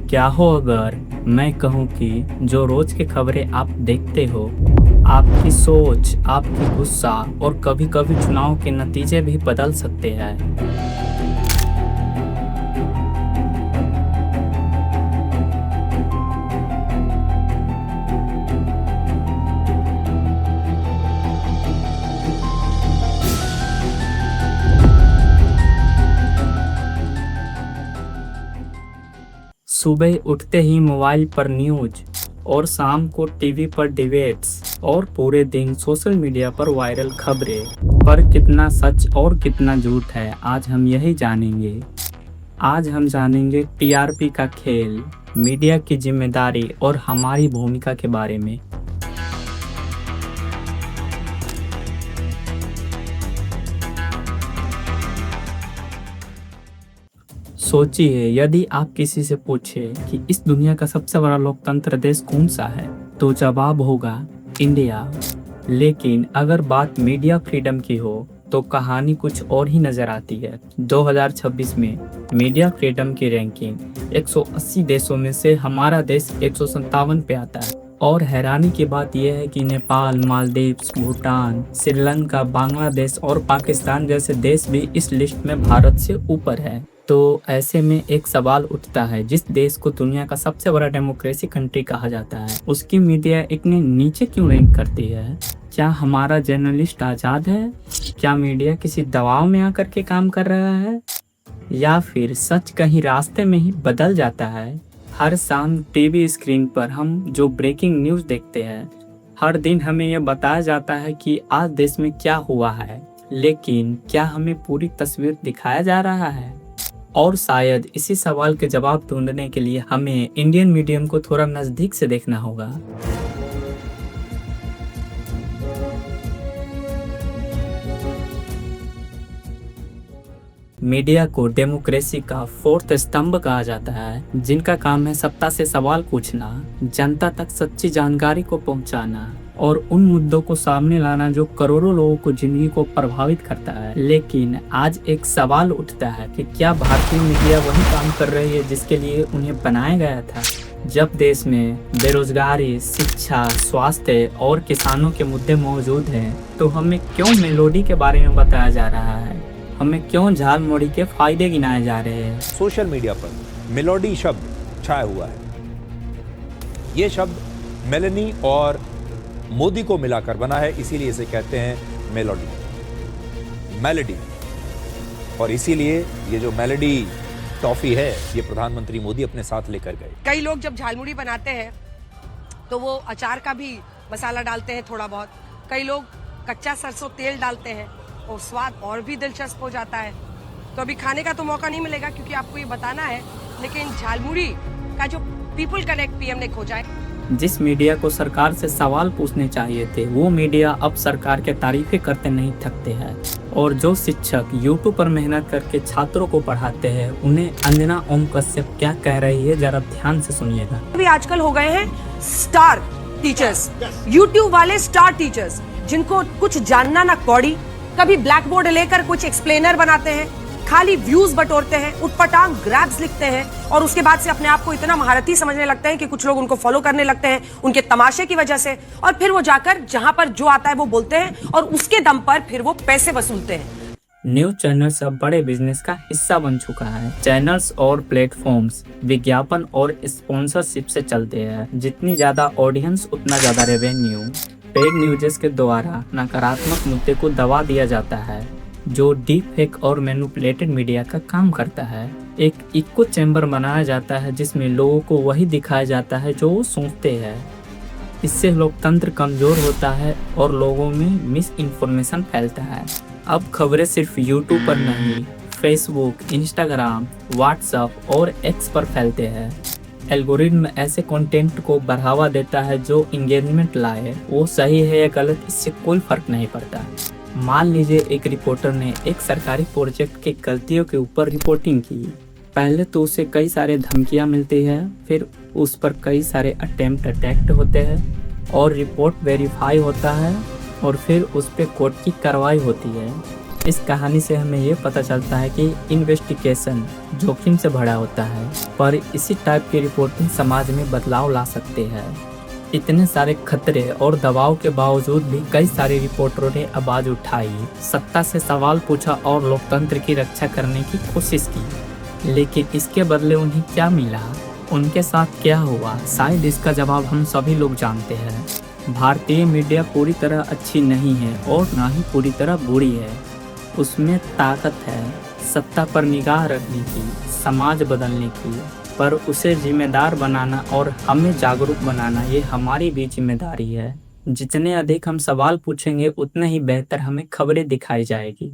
क्या हो अगर मैं कहूँ कि जो रोज की खबरें आप देखते हो, आपकी सोच, आपकी गुस्सा और कभी-कभी चुनाव के नतीजे भी बदल सकते हैं। सुबह उठते ही मोबाइल पर न्यूज और शाम को टीवी पर डिबेट्स और पूरे दिन सोशल मीडिया पर वायरल खबरें। पर कितना सच और कितना झूठ है, आज हम यही जानेंगे। आज हम जानेंगे टीआरपी का खेल, मीडिया की जिम्मेदारी और हमारी भूमिका के बारे में। सोचिए, यदि आप किसी से पूछे कि इस दुनिया का सबसे बड़ा लोकतंत्र देश कौन सा है, तो जवाब होगा इंडिया। लेकिन अगर बात मीडिया फ्रीडम की हो तो कहानी कुछ और ही नजर आती है। 2026 में मीडिया फ्रीडम की रैंकिंग 180 देशों में से हमारा देश 157 पे आता है। और हैरानी की बात यह है कि नेपाल, मालदीव्स, भूटान, श्रीलंका, बांग्लादेश और पाकिस्तान जैसे देश भी इस लिस्ट में भारत से ऊपर है। तो ऐसे में एक सवाल उठता है, जिस देश को दुनिया का सबसे बड़ा डेमोक्रेसी कंट्री कहा जाता है, उसकी मीडिया इतने नीचे क्यों रैंक करती है? क्या हमारा जर्नलिस्ट आज़ाद है? क्या मीडिया किसी दबाव में आकर के काम कर रहा है? या फिर सच कहीं रास्ते में ही बदल जाता है? हर शाम टीवी स्क्रीन पर हम जो ब्रेकिंग न्यूज़ देखते हैं, हर दिन हमें यह बताया जाता है कि आज देश में क्या हुआ है, लेकिन क्या हमें पूरी तस्वीर दिखाया जा रहा है? और शायद इसी सवाल के जवाब ढूंढने के लिए हमें इंडियन मीडियम को थोड़ा नज़दीक से देखना होगा। मीडिया को डेमोक्रेसी का फोर्थ स्तंभ कहा जाता है, जिनका काम है सत्ता से सवाल पूछना, जनता तक सच्ची जानकारी को पहुंचाना और उन मुद्दों को सामने लाना जो करोड़ों लोगों को जिंदगी को प्रभावित करता है। लेकिन आज एक सवाल उठता है कि क्या भारतीय मीडिया वही काम कर रही है जिसके लिए उन्हें बनाया गया था? जब देश में बेरोजगारी, शिक्षा, स्वास्थ्य और किसानों के मुद्दे मौजूद हैं, तो हमें क्यों मेलोडी के बारे में बताया जा रहा है? हमें क्यों झालमुड़ी के फायदे गिनाए जा रहे हैं? सोशल मीडिया पर मेलोडी शब्द छाया हुआ है। ये शब्द मेलेनी और मोदी को मिलाकर बना है, इसीलिए इसे कहते हैं मेलोडी। और इसीलिए ये जो मेलोडी टॉफी है, ये प्रधानमंत्री मोदी अपने साथ लेकर गए। कई लोग जब झालमुड़ी बनाते हैं तो वो अचार का भी मसाला डालते हैं थोड़ा बहुत। कई लोग कच्चा सरसों तेल डालते हैं और स्वाद और भी दिलचस्प हो जाता है। तो अभी खाने का तो मौका नहीं मिलेगा क्योंकि आपको ये बताना है, लेकिन झालमुड़ी का जो पीपल कनेक्ट पीएम ने खोजा है। जिस मीडिया को सरकार से सवाल पूछने चाहिए थे, वो मीडिया अब सरकार के तारीफें करते नहीं थकते हैं। और जो शिक्षक यूट्यूब पर मेहनत करके छात्रों को पढ़ाते हैं, उन्हें अंजना ओम कश्यप क्या कह रही है, जरा ध्यान से सुनिएगा। अभी आजकल हो गए हैं स्टार टीचर्स, यूट्यूब वाले स्टार टीचर्स, जिनको कुछ जानना ना कौड़ी, कभी ब्लैक बोर्ड लेकर कुछ एक्सप्लेनर बनाते हैं, खाली व्यूज बटोरते हैं, उटपटांग ग्रैब्स लिखते हैं और उसके बाद से अपने आप को इतना महारथी समझने लगते हैं कि कुछ लोग उनको फॉलो करने लगते हैं उनके तमाशे की वजह से। और फिर वो जाकर जहां पर जो आता है वो बोलते हैं और उसके दम पर फिर वो पैसे वसूलते हैं। न्यूज चैनल्स अब बड़े बिजनेस का हिस्सा बन चुका है। चैनल्स और प्लेटफॉर्म्स विज्ञापन और स्पॉन्सरशिप से चलते हैं। जितनी ज्यादा ऑडियंस उतना ज्यादा रेवेन्यू। पेड न्यूज़ के द्वारा नकारात्मक मुद्दे को दबा दिया जाता है, जो डीप फेक और मैनिपुलेटेड मीडिया का काम करता है। एक इको चैम्बर बनाया जाता है जिसमें लोगों को वही दिखाया जाता है जो वो सोचते हैं। इससे लोकतंत्र कमजोर होता है और लोगों में मिस इन्फॉर्मेशन फैलता है। अब खबरें सिर्फ यूट्यूब पर नहीं, फेसबुक, इंस्टाग्राम, व्हाट्सएप और एक्स पर फैलते हैं। एल्गोरिथम ऐसे कंटेंट को बढ़ावा देता है जो इंगेजमेंट लाए। वो सही है या गलत, इससे कोई फर्क नहीं पड़ता। मान लीजिए एक रिपोर्टर ने एक सरकारी प्रोजेक्ट की गलतियों के ऊपर रिपोर्टिंग की। पहले तो उसे कई सारे धमकियां मिलती है, फिर उस पर कई सारे अटेम्प्ट अटैक्ट होते हैं और रिपोर्ट वेरीफाई होता है और फिर उस पर कोर्ट की कार्रवाई होती है। इस कहानी से हमें ये पता चलता है कि इन्वेस्टिगेशन जोखिम से भरा होता है, पर इसी टाइप की रिपोर्टिंग समाज में बदलाव ला सकते हैं। इतने सारे खतरे और दबाव के बावजूद भी कई सारे रिपोर्टरों ने आवाज उठाई, सत्ता से सवाल पूछा और लोकतंत्र की रक्षा करने की कोशिश की। लेकिन इसके बदले उन्हें क्या मिला, उनके साथ क्या हुआ, शायद इसका जवाब हम सभी लोग जानते हैं। भारतीय मीडिया पूरी तरह अच्छी नहीं है और ना ही पूरी तरह बुरी है। उसमें ताकत है सत्ता पर निगाह रखने की, समाज बदलने की, पर उसे जिम्मेदार बनाना और हमें जागरूक बनाना ये हमारी भी जिम्मेदारी है। जितने अधिक हम सवाल पूछेंगे उतने ही बेहतर हमें खबरें दिखाई जाएगी।